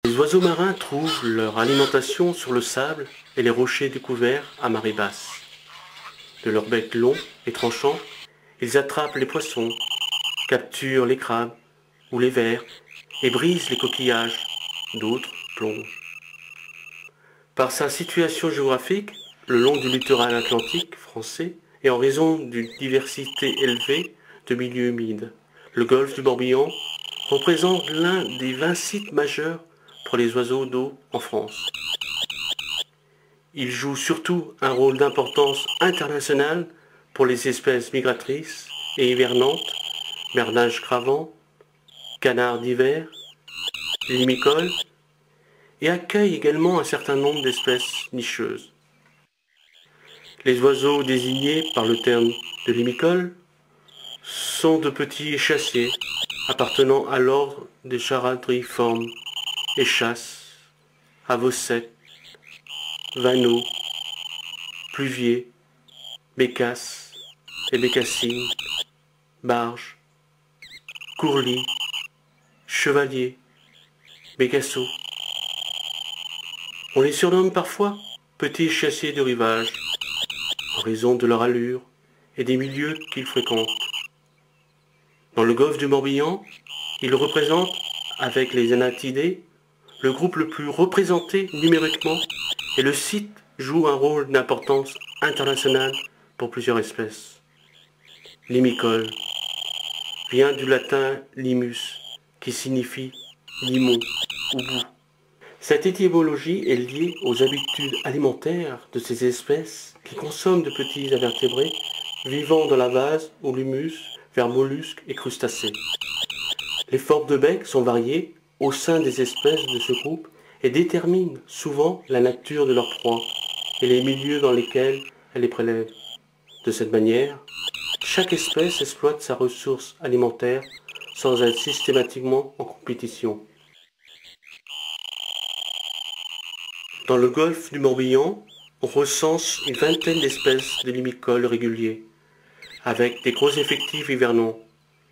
Les oiseaux marins trouvent leur alimentation sur le sable et les rochers découverts à marée basse. De leur bec long et tranchant, ils attrapent les poissons, capturent les crabes ou les vers et brisent les coquillages. D'autres plongent. Par sa situation géographique, le long du littoral atlantique français et en raison d'une diversité élevée de milieux humides, le golfe du Morbihan représente l'un des 20 sites majeurs pour les oiseaux d'eau en France. Il joue surtout un rôle d'importance internationale pour les espèces migratrices et hivernantes, bernages cravants, canards d'hiver, limicoles, et accueille également un certain nombre d'espèces nicheuses. Les oiseaux désignés par le terme de limicole sont de petits échassiers appartenant à l'ordre des charadriformes, échasses, avocètes, vanneaux, pluviers, bécasses et bécassines, barges, courlis, chevaliers, bécassos. On les surnomme parfois petits échassiers de rivage, en raison de leur allure et des milieux qu'ils fréquentent. Dans le golfe du Morbihan, ils représentent, avec les anatidés, le groupe le plus représenté numériquement et le site joue un rôle d'importance internationale pour plusieurs espèces. Limicole vient du latin limus, qui signifie limon ou bout. Cette étymologie est liée aux habitudes alimentaires de ces espèces qui consomment de petits invertébrés vivant dans la vase ou l'humus vers mollusques et crustacés. Les formes de bec sont variées au sein des espèces de ce groupe et déterminent souvent la nature de leur proie et les milieux dans lesquels elles les prélèvent. De cette manière, chaque espèce exploite sa ressource alimentaire sans être systématiquement en compétition. Dans le golfe du Morbihan, on recense une vingtaine d'espèces de limicoles réguliers, avec des gros effectifs hivernants,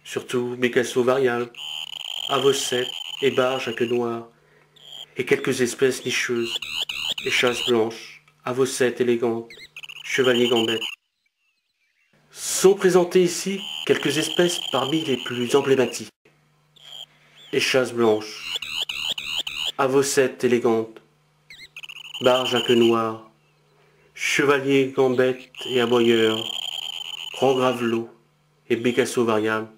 surtout bécassos variables, avocètes et barges à queue noire, et quelques espèces nicheuses, échasses blanches, avocètes élégantes, chevaliers gambettes. Sont présentées ici quelques espèces parmi les plus emblématiques. Échasses blanches, avocètes élégantes, barges à queue noire, chevaliers gambettes et aboyeurs, grand gravelot et bécassos variables,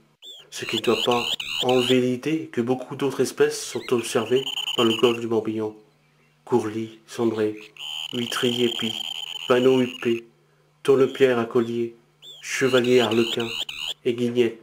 ce qui ne doit pas enlever l'idée que beaucoup d'autres espèces sont observées dans le golfe du Morbihan. Courlis, cendré, huîtrier épi, vanneau huppé, tourlepierre à collier, chevalier arlequin et guignette.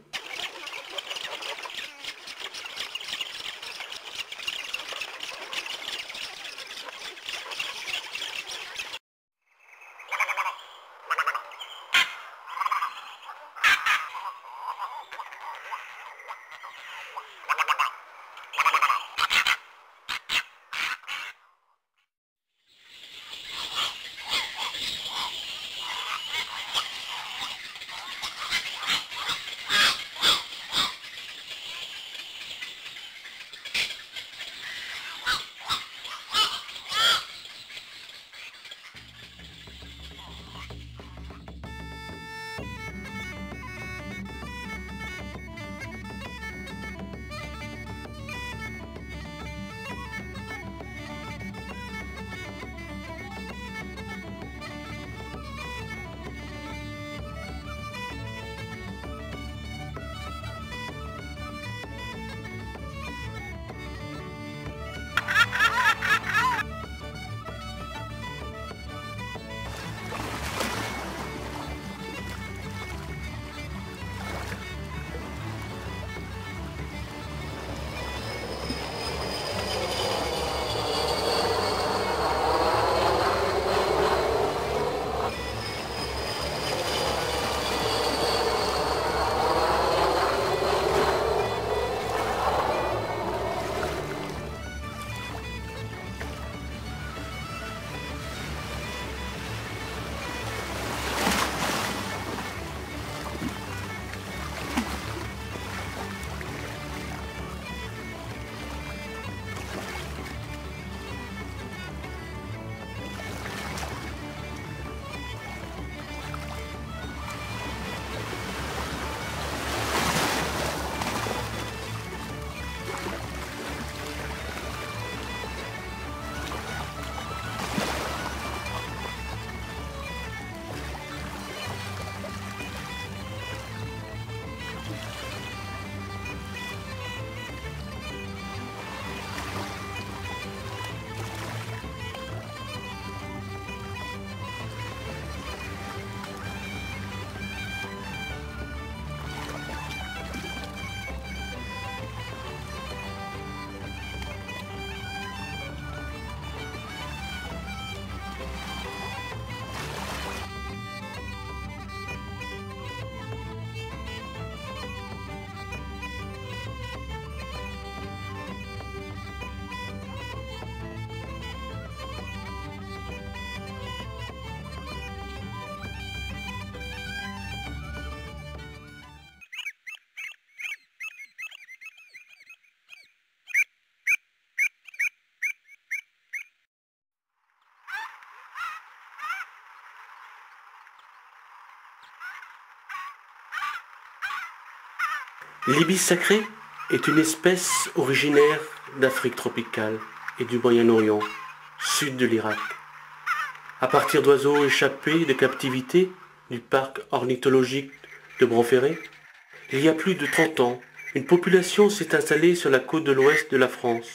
L'ibis sacré est une espèce originaire d'Afrique tropicale et du Moyen-Orient, sud de l'Irak. À partir d'oiseaux échappés de captivité du parc ornithologique de Branferré, il y a plus de 30 ans, une population s'est installée sur la côte de l'ouest de la France,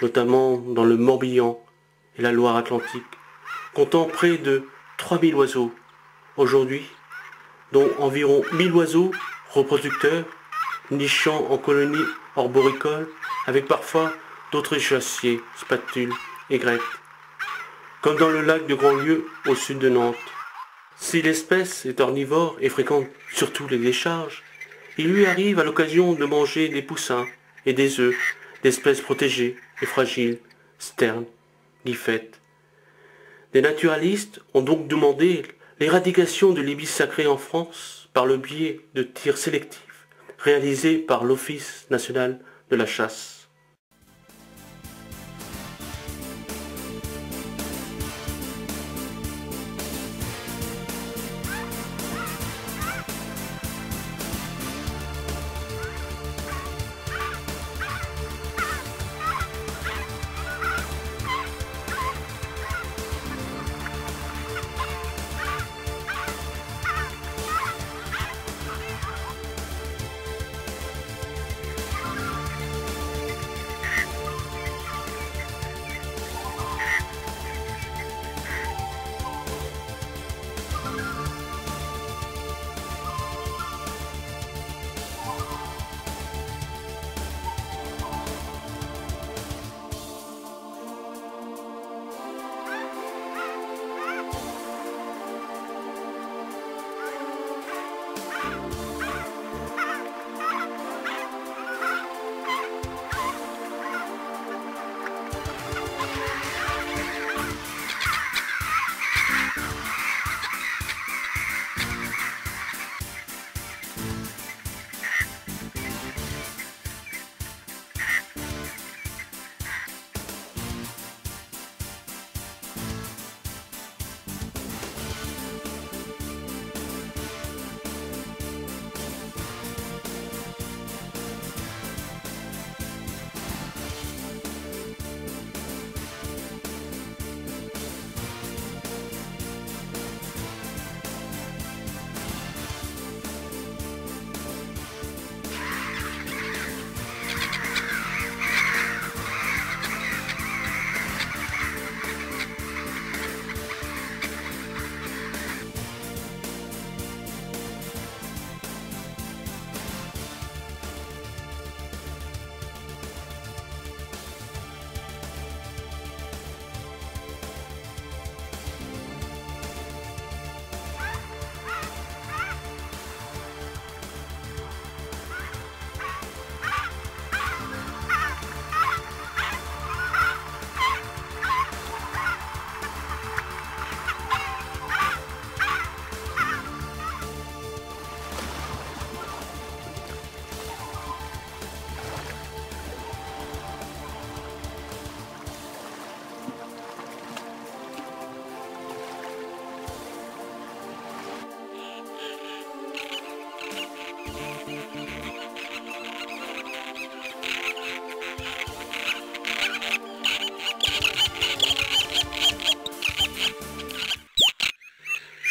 notamment dans le Morbihan et la Loire-Atlantique, comptant près de 3000 oiseaux aujourd'hui, dont environ 1000 oiseaux reproducteurs, nichant en colonies arboricoles, avec parfois d'autres échassiers, spatules et grecques, comme dans le lac de Grandlieu au sud de Nantes. Si l'espèce est omnivore et fréquente surtout les décharges, il lui arrive à l'occasion de manger des poussins et des œufs d'espèces protégées et fragiles, sternes, gyphètes. Des naturalistes ont donc demandé l'éradication de l'ibis sacré en France par le biais de tirs sélectifs réalisés par l'Office national de la chasse.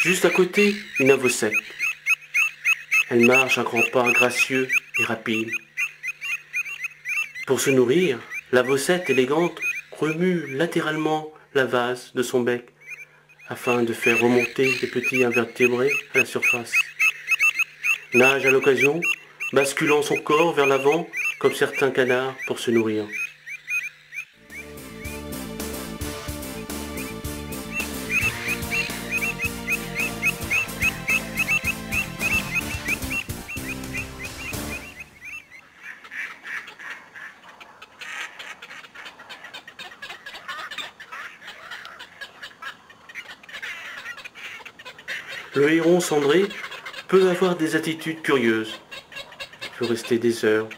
Juste à côté, une avocette. Elle marche à grands pas gracieux et rapides. Pour se nourrir, l'avocette élégante remue latéralement la vase de son bec afin de faire remonter les petits invertébrés à la surface. Nage à l'occasion, basculant son corps vers l'avant comme certains canards pour se nourrir. Le héron cendré peut avoir des attitudes curieuses. Il peut rester des heures,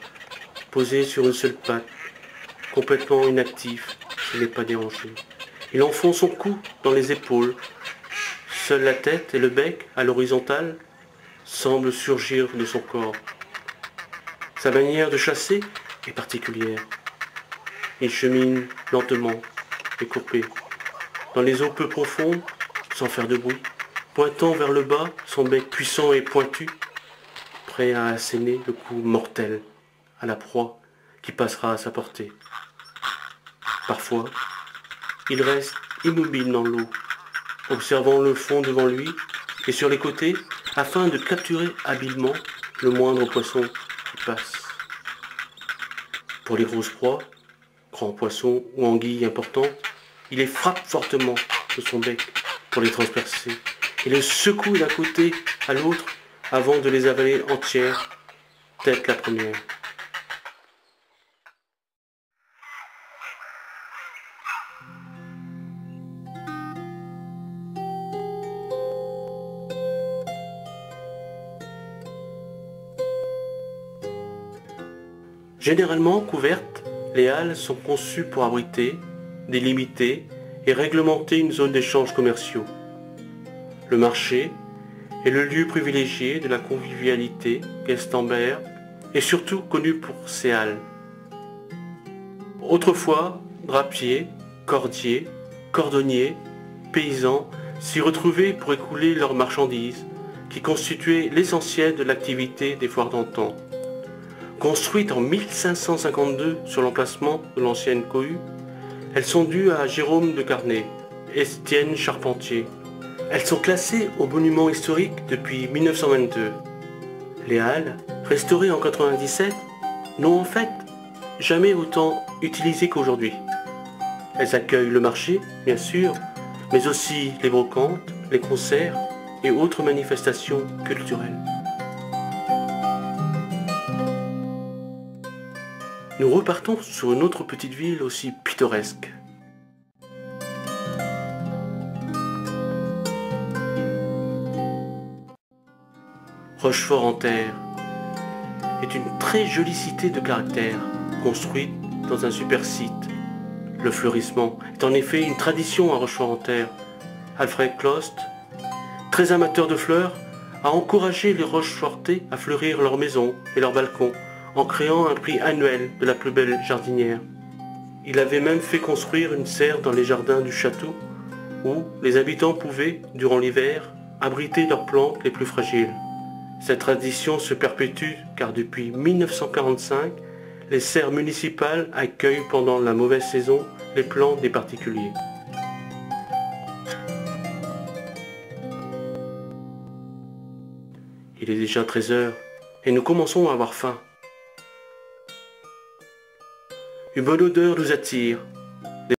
posé sur une seule patte, complètement inactif, s'il n'est pas dérangé. Il enfonce son cou dans les épaules. Seule la tête et le bec, à l'horizontale, semblent surgir de son corps. Sa manière de chasser est particulière. Il chemine lentement et coupé, dans les eaux peu profondes, sans faire de bruit, pointant vers le bas son bec puissant et pointu, prêt à asséner le coup mortel à la proie qui passera à sa portée. Parfois, il reste immobile dans l'eau, observant le fond devant lui et sur les côtés, afin de capturer habilement le moindre poisson qui passe. Pour les grosses proies, grands poissons ou anguilles importants, il les frappe fortement de son bec pour les transpercer et les secoue d'un côté à l'autre avant de les avaler entières, telle la première. Généralement couvertes, les halles sont conçues pour abriter, délimiter et réglementer une zone d'échanges commerciaux. Le marché est le lieu privilégié de la convivialité guest-ambert et surtout connu pour ses halles. Autrefois, drapiers, cordiers, cordonniers, paysans s'y retrouvaient pour écouler leurs marchandises, qui constituaient l'essentiel de l'activité des foires d'antan. Construites en 1552 sur l'emplacement de l'ancienne cohue, elles sont dues à Jérôme de Carnet, Estienne Charpentier. Elles sont classées au monument historique depuis 1922. Les halles, restaurées en 1997, n'ont en fait jamais autant utilisé qu'aujourd'hui. Elles accueillent le marché, bien sûr, mais aussi les brocantes, les concerts et autres manifestations culturelles. Nous repartons sur une autre petite ville aussi pittoresque. Rochefort-en-Terre est une très jolie cité de caractère, construite dans un super site. Le fleurissement est en effet une tradition à Rochefort-en-Terre. Alfred Clost, très amateur de fleurs, a encouragé les Rochefortais à fleurir leurs maisons et leurs balcons en créant un prix annuel de la plus belle jardinière. Il avait même fait construire une serre dans les jardins du château où les habitants pouvaient, durant l'hiver, abriter leurs plantes les plus fragiles. Cette tradition se perpétue car depuis 1945, les serres municipales accueillent pendant la mauvaise saison les plantes des particuliers. Il est déjà 13 heures et nous commençons à avoir faim. Une bonne odeur nous attire